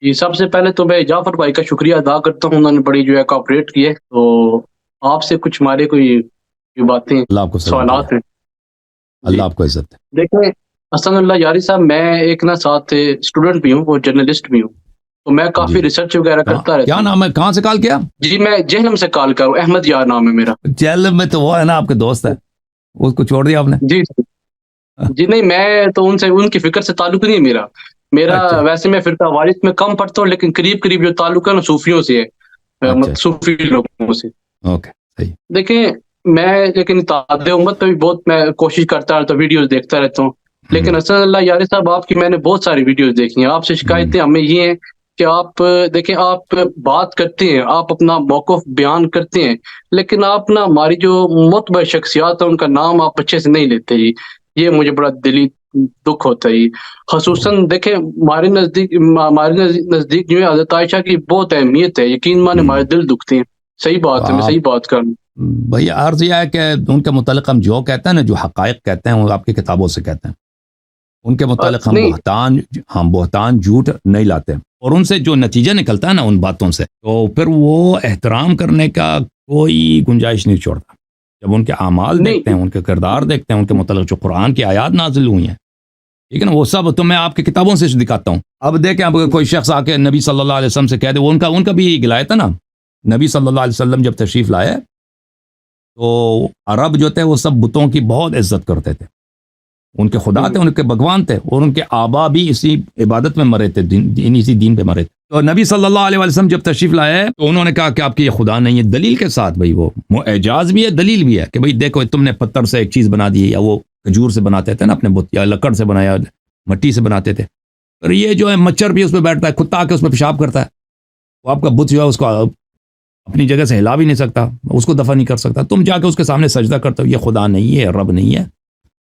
جی، سب سے پہلے تو میں جعفر بھائی کا شکریہ ادا کرتا ہوں، انہوں نے بڑی جو ہے کوآپریٹ کی ہے، تو آپ سے کچھ ہمارے کوئی یہ باتیں اللہ آپ کو سلامتی دے، سوالات ہیں۔ جی، اللہ آپ کو عزت دے۔ دیکھیں حسن اللہ یاری صاحب، میں ایک نا ساتھ اسٹوڈنٹ بھی ہوں اور جرنلسٹ بھی ہوں، تو میں جی کافی جی، ریسرچ وغیرہ کرتا کیا رہتا ہوں۔ نام ہے، کہاں سے کال کیا؟ جی، میں جہلم سے کال کر رہا ہوں، احمد یار نام ہے میرا۔ جیل میں تو وہ ہے نا آپ کے دوست ہے، اس کو چھوڑ دیا آپ نے؟ جی جی، نہیں میں تو ان سے ان کی فکر سے تعلق نہیں ہے میرا، اچھا ویسے میں فرقہ واریث میں کم پڑھتا ہوں، لیکن قریب قریب جو تعلق ہے نا صوفیوں سے ہے، اچھا اچھا، صوفی لوگوں سے۔ اوکے صحیح۔ دیکھیں میں لیکن تعداد امت پہ بھی بہت میں کوشش کرتا رہتا ہوں، ویڈیوز دیکھتا رہتا ہوں، لیکن ہوں، حسن اللہ یاری صاحب آپ کی میں نے بہت ساری ویڈیوز دیکھی ہیں۔ آپ سے ہوں، شکایتیں ہمیں یہ ہیں کہ آپ دیکھیں آپ بات کرتے ہیں، آپ اپنا موقف بیان کرتے ہیں، لیکن آپ نا ہماری جو معتبر شخصیات ہیں ان کا نام آپ اچھے سے نہیں لیتے جی، یہ مجھے بڑا دلی دکھ ہوتا ہے جی۔ خصوصاً دیکھیں ہمارے نزدیک جو ہے حضرت عائشہ کی بہت اہمیت ہے، یقین مانے ہمارے ہوں۔ دل دکھتے ہیں۔ صحیح تو بات ہے، میں آپ صحیح بات کر رہا ہوں۔ بھائی عرض یہ ہے کہ ان کے متعلق ہم جو کہتے ہیں نا، جو حقائق کہتے ہیں وہ آپ کی کتابوں سے کہتے ہیں، ان کے متعلق نہیں ہم بہتان جھوٹ نہیں لاتے، اور ان سے جو نتیجہ نکلتا ہے نا ان باتوں سے، تو پھر وہ احترام کرنے کا کوئی گنجائش نہیں چھوڑتا۔ جب ان کے اعمال دیکھتے نہیں ہیں، ان کے کردار دیکھتے ہیں، ان کے متعلق جو قرآن کی آیات نازل ہوئی ہیں، ٹھیک ہے نا، وہ سب تو میں آپ کی کتابوں سے دکھاتا ہوں۔ اب دیکھیں، اب کوئی شخص آ کے نبی صلی اللہ علیہ وسلم سے کہہ دے، وہ ان کا بھی گلائے تھا نا، نبی صلی اللہ علیہ وسلم جب تشریف لائے تو عرب جو تھے وہ سب بتوں کی بہت عزت کرتے تھے، ان کے خدا تھے، ان کے بھگوان تھے، اور ان کے آبا بھی اسی عبادت میں مرے تھے، اسی دین پہ مرے تھے۔ تو نبی صلی اللہ علیہ وسلم جب تشریف لائے تو انہوں نے کہا کہ آپ کی یہ خدا نہیں ہے، دلیل کے ساتھ، بھائی وہ اعجاز بھی ہے، دلیل بھی ہے کہ بھئی دیکھو تم نے پتھر سے ایک چیز بنا دی، یا وہ کھجور سے بناتے تھے نا اپنے بت، یا لکڑ سے بنایا، مٹی سے بناتے تھے، اور یہ جو ہے مچھر بھی اس پہ بیٹھتا ہے، کتا آ کے اس پہ پیشاب کرتا ہے، وہ آپ کا بت جو ہے اس کو اپنی جگہ سے ہلا بھی نہیں سکتا، اس کو دفع نہیں کر سکتا، تم جا کے اس کے سامنے سجدہ کرتے ہو، یہ خدا نہیں ہے، رب نہیں ہے۔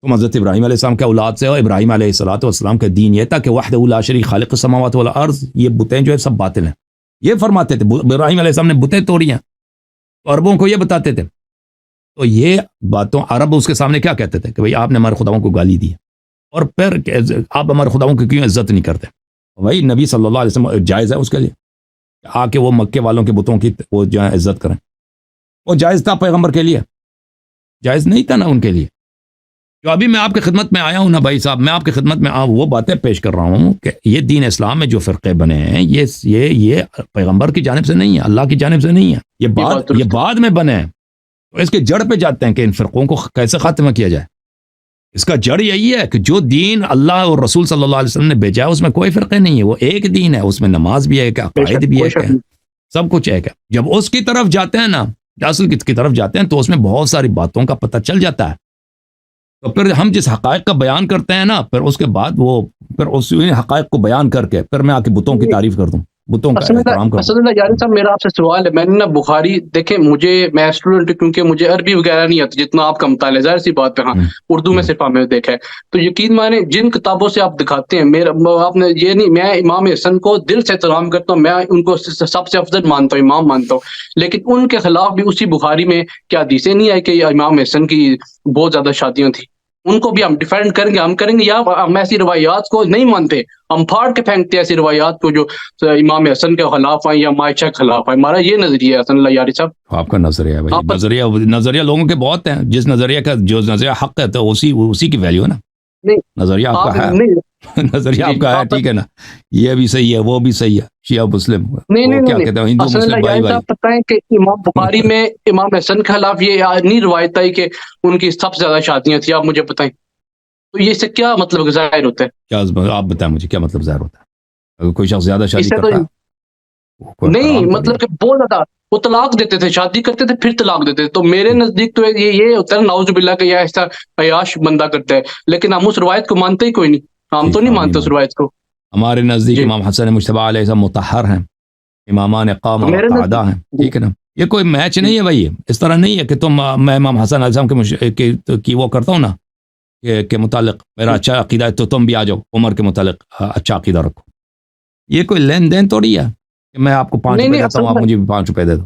تم حضرت ابراہیم علیہ السلام کے اولاد سے ہو، ابراہیم علیہ السلام کا دین یہ تھا کہ وحدہ لا شریک خالق السماوات والارض، یہ بتیں جو ہے سب باطل ہیں، یہ فرماتے تھے۔ ابراہیم علیہ السلام نے بتیں توڑی ہیں، تو عربوں کو یہ بتاتے تھے، تو یہ باتوں عرب اس کے سامنے کیا کہتے تھے کہ بھئی آپ نے ہمارے خداؤں کو گالی دی ہے، اور پھر آپ ہمارے خداؤں کی کیوں عزت نہیں کرتے؟ بھائی نبی صلی اللہ علیہ وسلم جائز ہے اس کے لیے آ کے وہ مکے والوں کے بتوں کی وہ جو ہے عزت کریں؟ وہ جائز تھا پیغمبر کے لیے؟ جائز نہیں تھا نا ان کے لیے۔ جو ابھی میں آپ کی خدمت میں آیا ہوں نا بھائی صاحب، میں آپ کی خدمت میں وہ باتیں پیش کر رہا ہوں کہ یہ دین اسلام میں جو فرقے بنے ہیں، یہ پیغمبر کی جانب سے نہیں ہے، اللہ کی جانب سے نہیں ہے، یہ درست ہے۔ بعد میں بنے ہیں۔ تو اس کے جڑ پہ جاتے ہیں کہ ان فرقوں کو کیسے خاتمہ کیا جائے۔ اس کا جڑ یہی ہے کہ جو دین اللہ اور رسول صلی اللہ علیہ وسلم نے بھیجا ہے اس میں کوئی فرقے نہیں ہے، وہ ایک دین ہے، اس میں نماز بھی ایک ہے، بے عقائد شک، بھی کوئی ایک شک ہے، نہیں۔ سب کچھ ایک ہے۔ جب اس کی طرف جاتے ہیں نا، اصل کی طرف جاتے ہیں، تو اس میں بہت ساری باتوں کا پتہ چل جاتا ہے۔ تو پھر ہم جس حقائق کا بیان کرتے ہیں نا، پھر اس کے بعد پھر اس حقائق کو بیان کر کے پھر میں آ کے بتوں کی تعریف کر دوں، بتوں کا احترام کر دوں۔ اسد اللہ یاری صاحب، میرا آپ سے سوال ہے، میں نے نا بخاری دیکھیں، میں اسٹوڈنٹ کیونکہ مجھے عربی وغیرہ نہیں آتی جتنا آپ کا مطالعہ، ظاہر سی بات ہے، ہاں ہوں، اردو میں ہوں، صرف ہم نے دیکھا ہے، تو یقین مانے جن کتابوں سے آپ دکھاتے ہیں، آپ نے یہ نہیں، میں امام حسن کو دل سے احترام کرتا ہوں، میں ان کو سب سے افضل مانتا ہوں، امام مانتا ہوں، لیکن ان کے خلاف بھی اسی بخاری میں کیا حدیثیں نہیں آئی کہ امام حسن کی بہت زیادہ شادیاں تھیں؟ ان کو بھی ہم ڈیفینڈ کریں گے، ہم کریں گے، یا ہم ایسی روایات کو نہیں مانتے، ہم پھاڑ کے پھینکتے ہیں ایسی روایات کو جو امام حسن کے خلاف ہیں یا عائشہ کے خلاف ہیں؟ ہمارا یہ نظریہ ہے حسن اللہ یاری صاحب۔ آپ کا نظریہ ہے بھائی، آپ نظریہ لوگوں کے بہت ہیں، جو نظریہ حق ہے تو اسی کی ویلیو ہے نا۔ نہیں، نظریہ آپ آپ کا ہے، نہیں، نظریہ جی آپ کا ہے، آپ ٹھیک ہے نا، یہ بھی صحیح ہے، وہ بھی صحیح ہے، شیعہ مسلم، نہیں وہ نہیں نہیں کیا نہیں کہتے ہیں، ہندو حسن مسلم اللہ بھائی یاری بھائی۔ صاحب بتائیں کہ امام بخاری میں امام حسن کے خلاف یہ نہیں روایت آئی کہ ان کی سب سے زیادہ شادیاں تھیں؟ آپ مجھے بتائیں، تو یہ سے کیا مطلب ظاہر ہوتا ہے؟ کیا آپ بتائیں مجھے کیا مطلب ظاہر ہوتا ہے؟ اگر کوئی شخص زیادہ اس شادی سے تو کرتا ہے وہ کوئی نہیں، حرام تھوڑی ہے۔ مطلب کہ بہت زیادہ وہ طلاق دیتے تھے، شادی کرتے تھے پھر طلاق دیتے تھے، تو میرے نزدیک تو یہ ہوتا ہے نعوذ باللہ کہ یہ ایسا عیاش بندہ کرتا ہے، لیکن ہم اس روایت کو مانتے ہی کوئی نہیں، ہم تو ٹھیک ہے، نہیں آپ نہیں مانتے اس مانتے، روایت کو۔ ہمارے نزدیک جی، امام حسن مجتبیٰ علیہ السلام مطہر ہیں، امامان قام تو و میرے قعدہ ہیں، نزدیک ٹھیک ہے نا۔ یہ کوئی میچ جی نہیں ہے بھائی، اس طرح نہیں ہے کہ میں امام حسن علیہ السلام کی وہ کرتا ہوں نا کہ متعلق میرا اچھا عقیدہ ہے تو تم بھی آ جاؤ عمر کے متعلق اچھا عقیدہ رکھو۔ یہ کوئی لین دین تھوڑی ہے کہ میں آپ کو 5 نہیں روپے نہیں دیتا ہوں، آپ مجھے بھی 5 روپے دے دو۔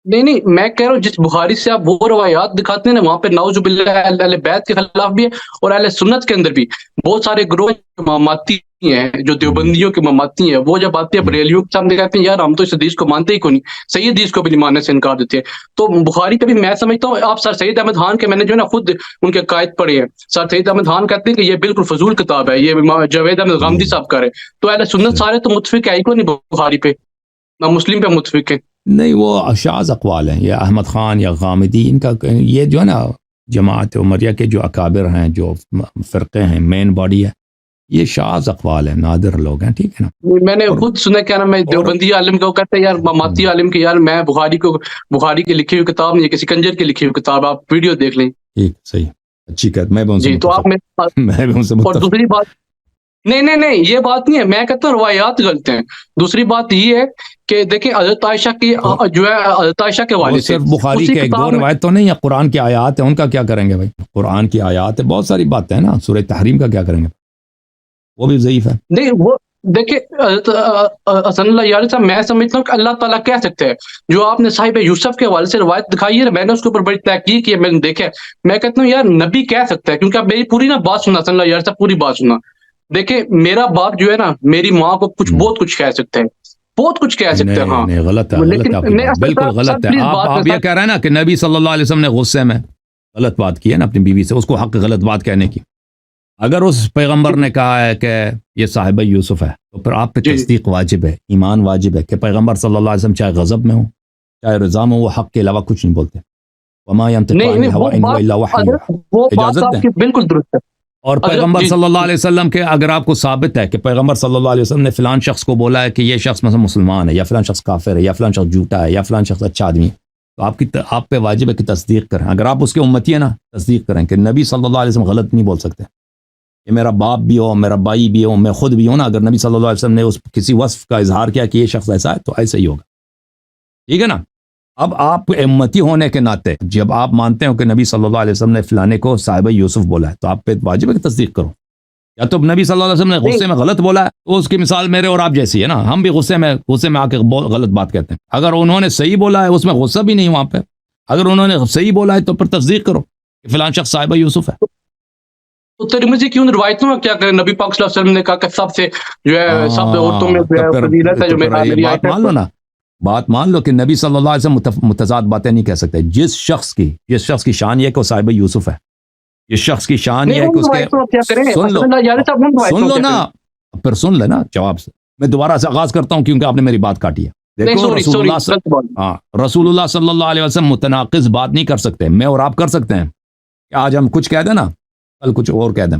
نہیں میں کہہ رہا ہوں جس بخاری سے آپ وہ روایات دکھاتے ہیں نا، وہاں پہ نعوذ باللہ اہل بیت کے خلاف بھی ہے، اور اہل سنت کے اندر بھی بہت سارے گروہ اماماتی ہیں، جو دیوبندیوں کے اماماتی ہیں، وہ جب آتے ہیں بریلیوں کے سامنے کہتے ہیں یار ہم تو اس حدیث کو مانتے ہی کو نہیں، صحیح حدیث کو بھی نہیں ماننے سے انکار دیتے ہیں۔ تو بخاری پہ بھی میں سمجھتا ہوں، آپ سر سید احمد خان کے، میں نے جو ہے نا خود ان کے قائد پڑھے ہیں، سر سید احمد خان کہتے ہیں کہ یہ بالکل فضول کتاب ہے، یہ جاوید احمد غامدی صاحب کا ہے۔ تو اہل سنت سارے تو متفق ہے ہی کو نہیں بخاری پہ، نہ مسلم پہ متفق ہے۔ نہیں، وہ شاذ اقوال ہیں، یہ احمد خان یا غامدی، ان کا یہ جو ہے نا جماعت عمریہ کے جو اکابر ہیں، جو فرقے ہیں، مین باڈی ہے، یہ شاذ اقوال ہیں، نادر لوگ ہیں، ٹھیک ہے نا۔ میں نے اور خود سنا، کیا نام ہے، دیوبندی عالم کو کہتے ہیں یار ماتی عالم کے، یار میں بخاری کی لکھی ہوئی کتاب نہیں ہے، کسی کنجر کی لکھی ہوئی کتاب، آپ ویڈیو دیکھ لیں۔ ٹھیک، صحیح، اچھی بات، میں بھی ان سے جی تو آپ متفق، میں بھی ان سے اور متفق۔ دوسری بات، نہیں یہ بات نہیں ہے، میں کہتا ہوں روایات غلط ہیں۔ دوسری بات یہ ہے کہ دیکھیں حضرت عائشہ کی جو ہے، حضرت عائشہ کے وہ والد سے صرف بخاری اسی کے ایک دو کتاب میں، روایت تو نہیں ہے، قرآن کی آیات ہیں، ان کا کیا کریں گے بھائی؟ قرآن کی آیات ہے، بہت ساری باتیں ہیں نا، سورہ تحریم کا کیا کریں گے؟ وہ بھی ضعیف ہے۔ نہیں وہ دیکھیں حضرت حسن اللہ یاری صاحب، میں سمجھتا ہوں کہ اللہ تعالیٰ کہہ سکتے ہیں، جو آپ نے صاحب یوسف کے حوالے سے روایت دکھائی ہے، میں نے اس کے اوپر بڑی تحقیق کی ہے، میں نے دیکھا ہے، میں کہتا ہوں یار نبی کہہ سکتا ہے، کیونکہ آپ میری پوری نا بات سننا، حسن اللہ یاری صاحب پوری بات سننا۔ دیکھیں میرا باپ جو ہے نا، میری ماں کو بہت کچھ کہہ سکتے ہیں، بہت کچھ کہہ سکتے ہیں، نہیں ہاں، نہیں، غلط ہے، غلط لیکن ہے آپ کی نہیں بات، بالکل سر غلط ہے۔ پلیز آپ بات یہ کہہ رہے ہیں نا کہ نبی صلی اللہ علیہ وسلم نے غصے میں غلط بات کی ہے نا اپنی بیوی سے، اس کو حق غلط بات کہنے کی۔ اگر اس پیغمبر نے کہا ہے کہ یہ صاحبہ یوسف ہے، تو پھر آپ پہ جی تصدیق واجب ہے، ایمان واجب ہے کہ پیغمبر صلی اللہ علیہ وسلم چاہے غضب میں ہو چاہے رضا میں ہو، وہ حق کے علاوہ کچھ نہیں بولتے۔ وما ينطق عن نہیں الهوى ان هو الا وحی یوحی۔ وہ بات اجازت آپ دیں؟ کی بالکل درست ہے اور حضرت پیغمبر جی۔ صلی اللہ علیہ وسلم کے اگر آپ کو ثابت ہے کہ پیغمبر صلی اللہ علیہ وسلم نے فلان شخص کو بولا ہے کہ یہ شخص مثلا مسلمان ہے، یا فلان شخص کافر ہے، یا فلان شخص جھوٹا ہے، یا فلان شخص اچھا آدمی ہے، تو آپ پہ واجب ہے کہ تصدیق کریں۔ اگر آپ اس کے امتی ہیں نا، تصدیق کریں کہ نبی صلی اللہ علیہ وسلم غلط نہیں بول سکتے۔ کہ میرا باپ بھی ہو، میرا بھائی بھی ہو، میں خود بھی ہوں نا، اگر نبی صلی اللہ علیہ وسلم نے اس کسی وصف کا اظہار کیا کہ یہ شخص ایسا ہے، تو ایسا ہی ہوگا، ٹھیک ہے نا۔ اب آپ امتی ہونے کے ناطے جب آپ مانتے ہو کہ نبی صلی اللہ علیہ وسلم نے فلانے کو صاحبہ یوسف بولا ہے، تو آپ پہ واجب ہے کہ تصدیق کرو۔ یا تو نبی صلی اللہ علیہ وسلم نے غصے میں غلط بولا ہے، تو اس کی مثال میرے اور آپ جیسی ہے نا، ہم بھی غصے میں آ کے غلط بات کہتے ہیں۔ اگر انہوں نے صحیح بولا ہے، اس میں غصہ بھی نہیں وہاں پہ، اگر انہوں نے صحیح بولا ہے تو پھر تصدیق کرو کہ فلان شخص صاحبہ یوسف ہے۔ تو ترمذی کی ان روایتوں میں کیا کریں، نبی پاک صلی اللہ علیہ وسلم نے کہا کہ سب سے جو ہے سب عورتوں میں جو ہے فضیلت ہے جو یہ میری بات مان لو نا، بات مان لو کہ نبی صلی اللہ علیہ وسلم متضاد باتیں نہیں کہہ سکتے۔ جس شخص کی شان یہ ہے کہ وہ صاحب یوسف ہے، جس شخص کی شان یہ ہے کہ اس کے سن لو نا، پھر سن لینا جواب سے۔ میں دوبارہ سے آغاز کرتا ہوں کیونکہ آپ نے میری بات کاٹی ہے۔ دیکھو رسول اللہ صلی اللہ علیہ وسلم متناقض بات نہیں کر سکتے، میں اور آپ کر سکتے ہیں کہ آج ہم کچھ کہہ دیں نا، کل کچھ اور کہہ دیں۔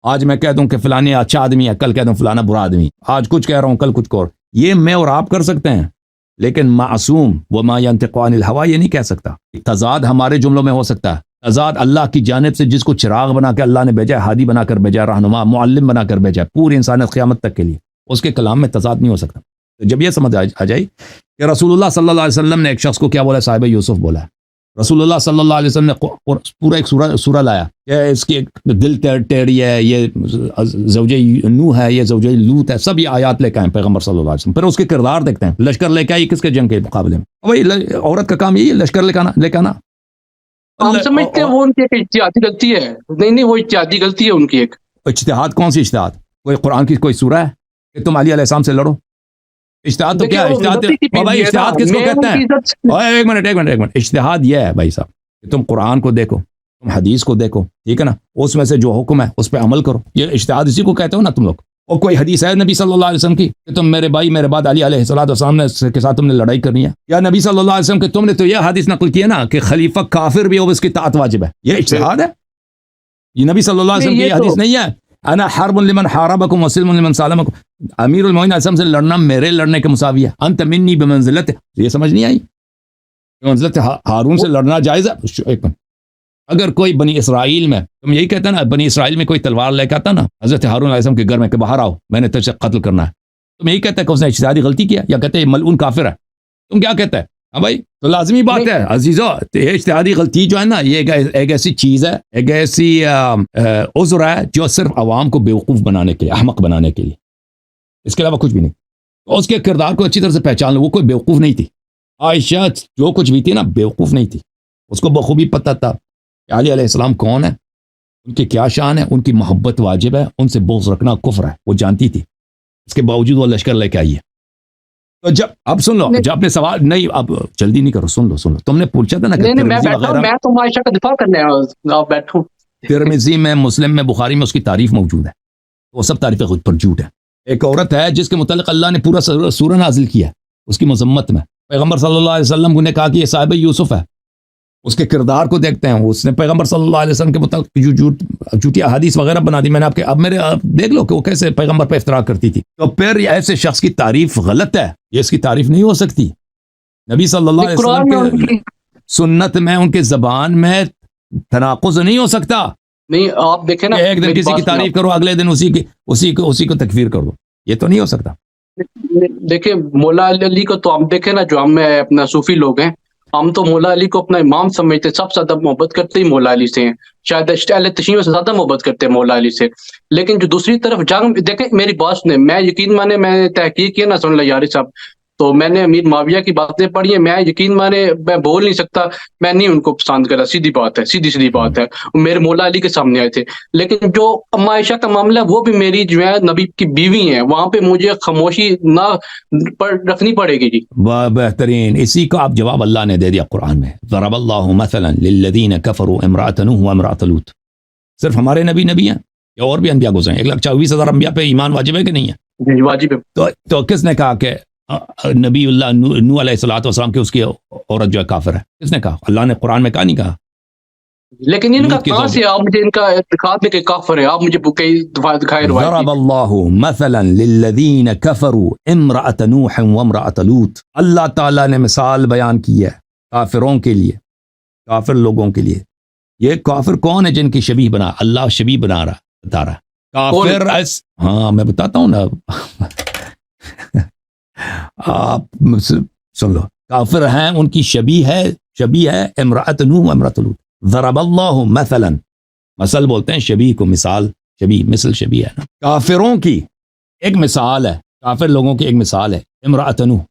آج میں کہہ دوں کہ فلانی اچھا آدمی ہے، کل کہہ دوں فلانا برا آدمی، آج کچھ کہہ رہا ہوں کل کچھ اور، یہ میں اور آپ کر سکتے ہیں، لیکن معصوم وما ينطق عن الهوى یہ نہیں کہہ سکتا۔ تضاد ہمارے جملوں میں ہو سکتا ہے، تضاد اللہ کی جانب سے جس کو چراغ بنا کے اللہ نے بھیجا ہے، ہادی بنا کر بھیجا ہے، رہنما معلم بنا کر بھیجا ہے پوری انسانیت قیامت تک کے لیے، اس کے کلام میں تضاد نہیں ہو سکتا۔ تو جب یہ سمجھ آ جائے کہ رسول اللہ صلی اللہ علیہ وسلم نے ایک شخص کو کیا بولا، صاحب یوسف بولا ہے، رسول اللہ صلی اللہ علیہ وسلم نے پورا ایک سورہ لایا کہ اس کی دل ٹیڑھی ہے، یہ زوجہ نوح ہے، یہ زوجہ لوط ہے، سب یہ آیات لے کے آئے پیغمبر صلی اللہ علیہ وسلم۔ پھر اس کے کردار دیکھتے ہیں، لشکر لے کے آئی کس کے جنگ کے مقابلے میں، وہی عورت کا کام یہی ہے، لشکر لے کے آنا۔ ہم سمجھتے ہیں وہ ان کی ایک اجتہادی غلطی ہے، نہیں وہ اجتہادی غلطی ہے ان کی ایک۔ اجتہاد کون سی اجتہاد؟ کوئی قرآن کی کوئی سورہ ہے کہ تم علی علیہ السلام سے لڑو؟ اجتہاد تو کیا ہے؟ اشتہاد کس کو کہتے ہیں؟ ایک منٹ، اشتہاد یہ ہے بھائی صاحب کہ تم قرآن کو دیکھو، تم حدیث کو دیکھو، ٹھیک ہے نا، اس میں سے جو حکم ہے اس پہ عمل کرو، یہ اشتہاد اسی کو کہتے ہو نا تم لوگ۔ اور کوئی حدیث ہے نبی صلی اللہ علیہ وسلم کی کہ تم میرے بھائی میرے بعد علی علیہ السلام کے ساتھ تم نے لڑائی کرنی ہے؟ یا نبی صلی اللہ علیہ وسلم کہ تم نے تو یہ حدیث نقل کی ہے نا کہ خلیفہ کافر بھی ہو اس کی اطاعت واجب ہے، یہ اجتہاد ہے؟ یہ نبی صلی اللہ علیہ وسلم کی یہ حدیث نہیں ہے، انا حرب لمن حاربکم وسلم لمن سالمکم، امیر المومنین علیہ السلام سے لڑنا میرے لڑنے کے مساوی ہے، انت منی بمنزلت، یہ سمجھ نہیں آئی؟ منزلت ہارون سے لڑنا جائز ہے؟ ایک منٹ، اگر کوئی بنی اسرائیل میں، تم یہی کہتا نا بنی اسرائیل میں کوئی تلوار لے کے آتا نا حضرت ہارون علیہ السلام کے گھر میں کہ باہر آؤ میں نے تجھ سے قتل کرنا ہے، تم یہی کہتا ہے کہ اس نے اجتہادی غلطی کیا، یا کہتے ہیں ملعون کافر ہے؟ تم کیا کہتا ہے؟ ہاں بھائی، تو لازمی بات ہے عزیزو، یہ اجتہادی غلطی جو ہے نا، یہ ایک ایسی چیز ہے، ایک ایسی عذر ہے جو صرف عوام کو بیوقوف بنانے کے لیے، احمق بنانے کے لیے، اس کے علاوہ کچھ بھی نہیں۔ اس کے کردار کو اچھی طرح سے پہچان لو، وہ کوئی بیوقوف نہیں تھی، عائشہ جو کچھ بھی تھی نا بیوقوف نہیں تھی، اس کو بخوبی پتہ تھا کہ علی علیہ السلام کون ہے، ان کی کیا شان ہے، ان کی محبت واجب ہے، ان سے بغض رکھنا کفر ہے، وہ جانتی تھی، اس کے باوجود وہ لشکر لے کے آئی ہے۔ تو جب اب سن لو، جب آپ نے سوال نہیں، اب جلدی نہیں کرو، سن لو، تم نے پوچھا تھا نا کہ نہیں میں ترمذی بیٹھا ہوں، وغیرہ، میں تو عائشہ کا دفاع کرنے آیا ہوں، آپ بیٹھو۔ ترمذی میں، مسلم میں، بخاری میں اس کی تعریف موجود ہے، وہ سب تعریفیں خود پر جھوٹ ہے۔ ایک عورت ہے جس کے متعلق اللہ نے پورا سورہ نازل کیا ہے اس کی مذمت میں، پیغمبر صلی اللہ علیہ وسلم نے کہا کہ یہ صاحب یوسف ہے، اس کے کردار کو دیکھتے ہیں، اس نے پیغمبر صلی اللہ علیہ وسلم کے متعلق جھوٹی احادیث وغیرہ بنا دی، میں نے آپ کے، اب میرے دیکھ لو کہ وہ کیسے پیغمبر پہ افتراء کرتی تھی، تو پھر ایسے شخص کی تعریف غلط ہے، یہ اس کی تعریف نہیں ہو سکتی۔ نبی صلی اللہ علیہ قرآن میں وسلم کے سنت میں، ان کے زبان میں تناقض نہیں ہو سکتا نہیں، آپ دیکھیں نا، کہ ایک دن میری کسی کی بات سنیں تعریف کرو، اگلے دن اسی کو تکفیر کر دو، یہ تو نہیں ہو سکتا۔ دیکھیں مولا علی کو تو ہم دیکھیں نا، جو ہم اپنا صوفی لوگ ہیں، ہم تو مولا علی کو اپنا امام سمجھتے ہیں، سب سے زیادہ محبت کرتے ہی مولا علی سے ہیں، شاید اہل تشیع سے زیادہ محبت کرتے ہیں مولا علی سے۔ لیکن جو دوسری طرف جنگ، دیکھیں میری بات سنیں، میں یقین مانے، میں نے تحقیق کیا نا، سن لیں یاری صاحب، تو میں نے امیر معاویہ کی باتیں پڑھی ہیں، میں یقین مانے میں بول نہیں سکتا، میں نہیں ان کو پسند کرا، سیدھی بات ہے، سیدھی بات ہے، میرے مولا علی کے سامنے آئے تھے۔ لیکن جو اما عائشہ کا معاملہ ہے، وہ بھی میری جو ہے نبی کی بیوی ہیں، وہاں پہ مجھے خاموشی نہ رکھنی پڑے گی۔ جی بہترین، اسی کا آپ جواب اللہ نے دے دیا قرآن میں، ضرب اللہ مثلا للذین کفروا امرأۃ نوح وامرأۃ لوط۔ صرف ہمارے نبی ہیں یا اور بھی انبیاء گزرے ہیں؟ 1,24,000 انبیاء پہ ایمان واجب ہے کہ نہیں ہے؟ جی واجب ہے۔ تو کس نے کہا کہ نبی اللہ نوح علیہ الصلوۃ والسلام کی اس کی عورت جو ہے کافر ہے؟ کس نے کہا؟ اللہ نے قرآن میں کہا نہیں کہا؟ لیکن ان کا لوط کی کہاں زوجہ، سے آپ مجھے ان کا اعتقاد ہے کہ کافر ہے؟ آپ مجھے کئی دفعہ دکھائے روایت ضرب اللہ مثلا للذین کفروا امرأۃ نوح وامرأۃ لوط۔ اللہ تعالیٰ نے مثال بیان کی ہے کافروں کے لیے، کافر لوگوں کے لیے۔ یہ کافر کون ہے جن کی شبیہ بنا؟ اللہ شبیہ بنا رہا، بتا رہا کافر ہاں میں بتاتا ہوں نا آپ سن لو، کافر ہیں، ان کی شبیہ ہے امرأۃ نوح وامرأۃ لوط۔ ضرب اللہ مثلا، مثل بولتے ہیں شبیہ کو، مثال، شبیہ، مثل شبیہ ہے نا، کافروں کی ایک مثال ہے، کافر لوگوں کی ایک مثال ہے، امرأۃ نوح،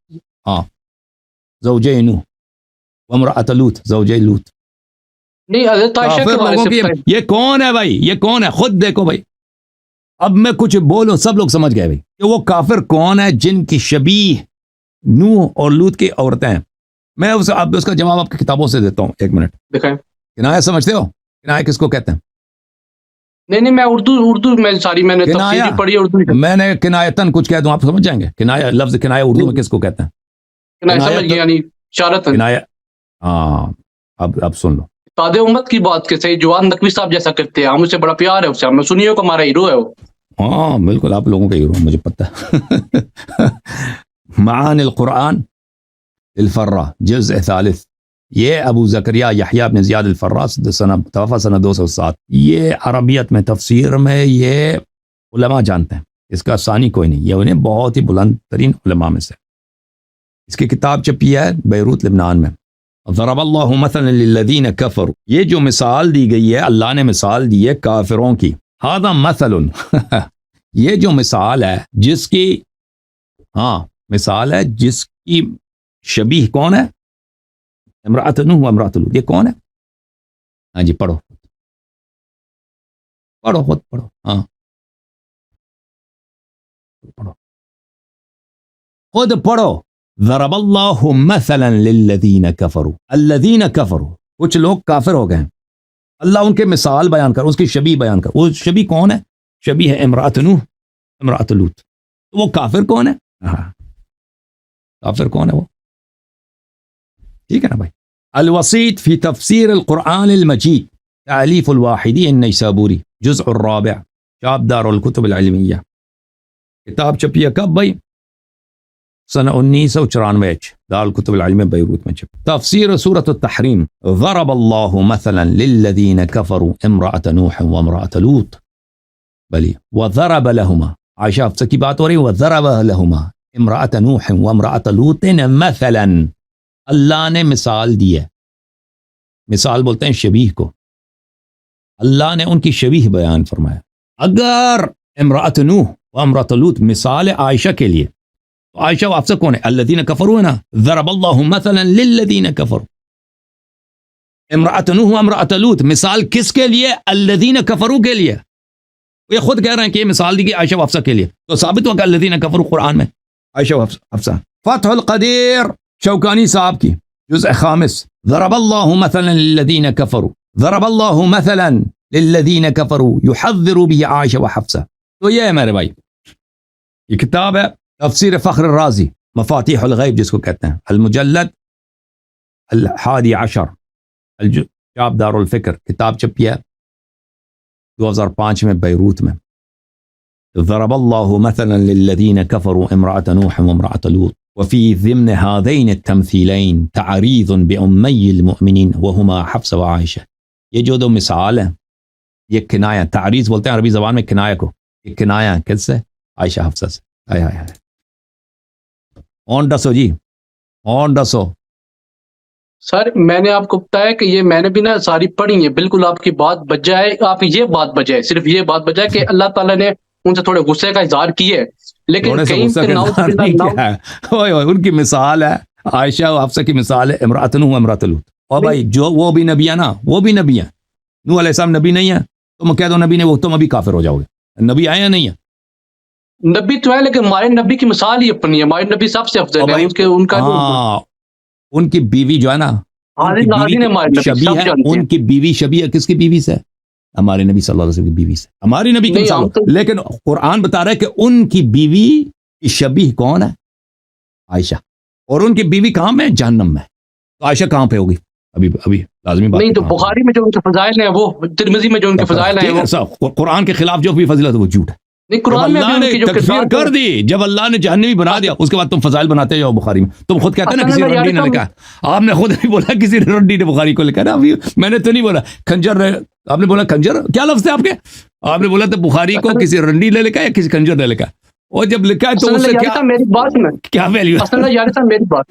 ہاں، زوجہ نوح، وامرأۃ لوط، زوجہ لوط۔ نہیں، حضرت عائشہ کے کافر بارے لوگوں سے کی، بتائیں۔ یہ کون ہے بھائی؟ یہ کون ہے؟ خود دیکھو بھائی، اب میں کچھ بولوں سب لوگ سمجھ گئے بھائی کہ وہ کافر کون ہے جن کی شبیہ نوح اور لوط کی عورتیں ہیں۔ میں اب اس کا جواب آپ کی کتابوں سے دیتا ہوں، ایک منٹ۔ دکھائیں۔ کنایہ سمجھتے ہو؟ کنایہ کس کو کہتے ہیں؟ نہیں میں اردو میں ساری میں نے کنایہ، تفسیر پڑھی ہے اردو میں۔ میں نے کنایتن کچھ کہہ دوں آپ سمجھ جائیں گے؟ کنایہ، لفظ کنایہ اردو میں کس کو کہتے ہیں؟ سمجھ گئے، یعنی اشارت ہے۔ کنایہ، ہاں، اب سن لو، تاد امت کی بات کے صحیح جوان نقوی صاحب جیسا کرتے ہیں، ہم اسے بڑا پیار ہے، اسے ہمیں سنیوں کا ہمارا ہیرو ہے وہ۔ ہاں بالکل، آپ لوگوں کا ہیرو مجھے پتہ ہے۔ معانی القرآن الفرا جزء ثالث، یہ ابو زکریا یحییٰ بن زیاد الفرا توفی سنہ 207، یہ عربیت میں، تفسیر میں یہ علماء جانتے ہیں، اس کا ثانی کوئی نہیں، یہ انہیں بہت ہی بلند ترین علماء میں سے۔ اس کی کتاب چھپی ہے بیروت لبنان میں۔ ضرب اللہ مثلا للذین کفروا، یہ جو مثال دی گئی ہے، اللہ نے مثال دی ہے کافروں کی، ھذا مثل یہ جو مثال ہے جس کی، ہاں مثال ہے جس کی شبیہ کون ہے؟ امرأۃ نوح و امرأۃ لوط۔ یہ کون ہے؟ ہاں جی پڑھو خود پڑھو، ہاں پڑھو، خود پڑھو۔ ضرب اللہ مثلا للذین کفروا، الذین کفروا، کچھ لوگ کافر ہو گئے ہیں، اللہ ان کے مثال بیان کر، اس کی شبیہ بیان کر۔ وہ شبیہ کون ہے؟ شبیہ ہے امرأۃ نوح، امرأۃ لوط۔ وہ کافر کون ہے؟ ہاں کافر کون ہے وہ؟ ٹھیک ہے نا بھائی۔ الوسیط فی تفسیر القرآن المجید، تألیف الواحدی النیسابوری، جزء الرابع، شاب دار الکتب العلمیہ۔ کتاب چھپی ہے کب بھائی؟ سنہ 1994، دار الکتب العلمیہ بیروت میں چھپی۔ تفسیر سورۃ التحریم، ضرب اللہ مثلا للذین کفروا امرأۃ نوح وامرأۃ لوط، بلی وضرب لہما، عائشہ حفصہ کی بات ہو رہی، وضرب لہما امرأۃ نوح وامرأۃ لوط مثلا، اللہ نے مثال دی ہے، مثال بولتے ہیں شبیہ کو، اللہ نے ان کی شبیہ بیان فرمایا۔ اگر امرأۃ نوح و امرأۃ لوط مثال عائشہ کے لیے، عائشہ و حفصہ کون ہے؟ الذین کفروا ہے نا، ضرب اللہ مثلا للذین کفروا. امرأۃ نوح و امرأۃ لوط، مثال کس کے لیے؟ الذین کفروا کے لیے. یہ خود کہہ رہے ہیں کہ یہ مثال دی گئی عائشہ و حفصہ کے لیے، تو ثابت ہوا کہ الذین کفروا قرآن میں عائشہ و حفصہ. فتح القدیر شوکانی صاحب کی جزء خامس، ضرب اللہ مثلا للذین کفروا، ضرب اللہ مثلا للذین کفروا یحذر به عائشہ و حفصہ. تو یہ ہے میرے بھائی، یہ کتاب ہے تفسیر فخر الرازی مفاتیح الغیب جس کو کہتے ہیں، المجلد 11 الجاب دار الفکر، کتاب چھپی ہے 2005 میں بیروت میں. ضرب اللہ مثلا للذین کفروا امرأۃ نوح وامرأۃ لوط وفی ضمن هذین التمثیلین تعریض بأمی المؤمنین وہما حفصہ و عائشہ. یہ جو دو مثال ہیں یہ کنایہ، تعریض بولتے ہیں عربی زبان میں کنایہ کو، یہ کنایہ کس سے؟ عائشہ حفصہ سے. آئے آئے آئے اون ڈسو جی، اون ڈسو. سر میں نے آپ کو بتایا کہ یہ میں نے بھی نا ساری پڑھی ہیں، بالکل آپ کی بات بجائے، آپ یہ بات بجائے، صرف یہ بات بجائے کہ اللہ تعالیٰ نے ان سے تھوڑے غصے کا اظہار کیا ہے، لیکن کہیں پہ ان کی مثال ہے عائشہ و حفصہ کی مثال ہے امرأۃ نوح و امرأۃ لوط. اور بھائی جو وہ بھی نبی ہے نا، وہ بھی نبی ہیں. نوح علیہ السلام نبی نہیں ہے، تم کہہ دو نبی نہیں، وہ تم ابھی کافر ہو جاؤ گے. نبی آئے یا نہیں ہے؟ نبی تو ہے لیکن ہمارے نبی کی مثال ہی اپنی ہے، ہمارے نبی سب سے افضل ہے. ان کا ان کی بیوی جو ہے نا، ان کی بیوی شبیہ کس کی بیوی سے؟ ہمارے نبی صلی اللہ علیہ وسلم کی بیوی سے. ہماری نبی کی مثال، لیکن قرآن بتا رہا ہے کہ ان کی بیوی کی شبیہ کون ہے؟ عائشہ. اور ان کی بیوی کہاں میں؟ جہنم میں. تو عائشہ کہاں پہ ہوگی؟ ابھی لازمی بات نہیں. تو بخاری میں جو ان کے فضائل ہیں، وہ ترمذی میں جو ان کے فضائل ہیں، وہ قرآن کے خلاف جو بھی فضیلت ہے وہ جھوٹ ہے. قرآن میں اللہ نے تکفیر کر دی، جب اللہ نے جہنمی بنا دیا اس کے بعد تم فضائل بناتے جاؤ. بخاری میں تم خود کہتے ہیں نا کسی رنڈی نے لکھا، آپ نے خود نہیں بولا کسی رنڈی نے بخاری کو لکھا نا. ابھی میں نے تو نہیں بولا خنجر، آپ نے بولا خنجر، کیا لفظ ہے آپ کے؟ آپ نے بولا تو بخاری کو کسی رنڈی نے لکھا یا کسی خنجر نے لکھا، اور جب لکھا ہے تو اس سے میری بات سنیں، کیا ویلیو؟ میری بات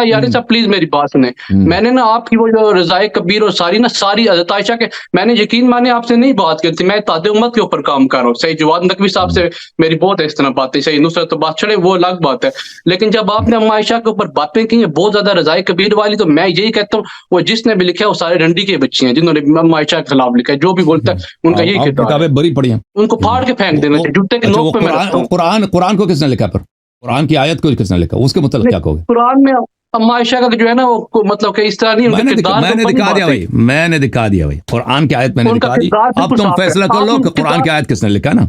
یار صاحب پلیز میری بات سنیں. میں نے نا آپ کی وہ جو رضائے کبیر اور ساری حضرت عائشہ کے، میں نے یقین مانے آپ سے نہیں بات کی تھی، میں تاد امت کے اوپر کام کر رہا ہوں. صحیح جواد نقوی صاحب سے میری بہت اس طرح باتیں، صحیح نصرت تو بات چھڑے وہ الگ بات ہے، لیکن جب آپ نے عائشہ کے اوپر باتیں کی ہیں بہت زیادہ رضائے کبیر والی، تو میں یہی کہتا ہوں وہ جس نے بھی لکھا ہے وہ سارے رنڈی کے بچے ہیں جنہوں نے عائشہ کے خلاف لکھا ہے. جو بھی بولتا ہے ان کا یہی کتابیں بڑی پڑھی ہیں، ان کو پھاڑ کے پھینک دینا چاہیے، جوتے کے نوک پہ میں رکھتا ہوں. قرآن کو کس نے لکھا؟ پر قرآن کی آیت کو کس نے لکھا؟ اس کے متعلق کیا کہو گے؟ قرآن میں عائشہ کا جو ہے نا وہ مطلب کہ اس طرح نہیں، میں نے دکھا دیا بھائی قرآن کی آیت میں نے دکھا دی. اب تم فیصلہ کر لو کہ قرآن کی آیت کس نے لکھا نا.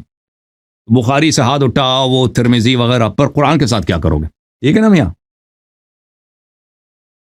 بخاری سے ہاتھ اٹھاؤ، وہ ترمذی وغیرہ پر قرآن کے ساتھ کیا کرو گے؟ ٹھیک ہے نا میاں.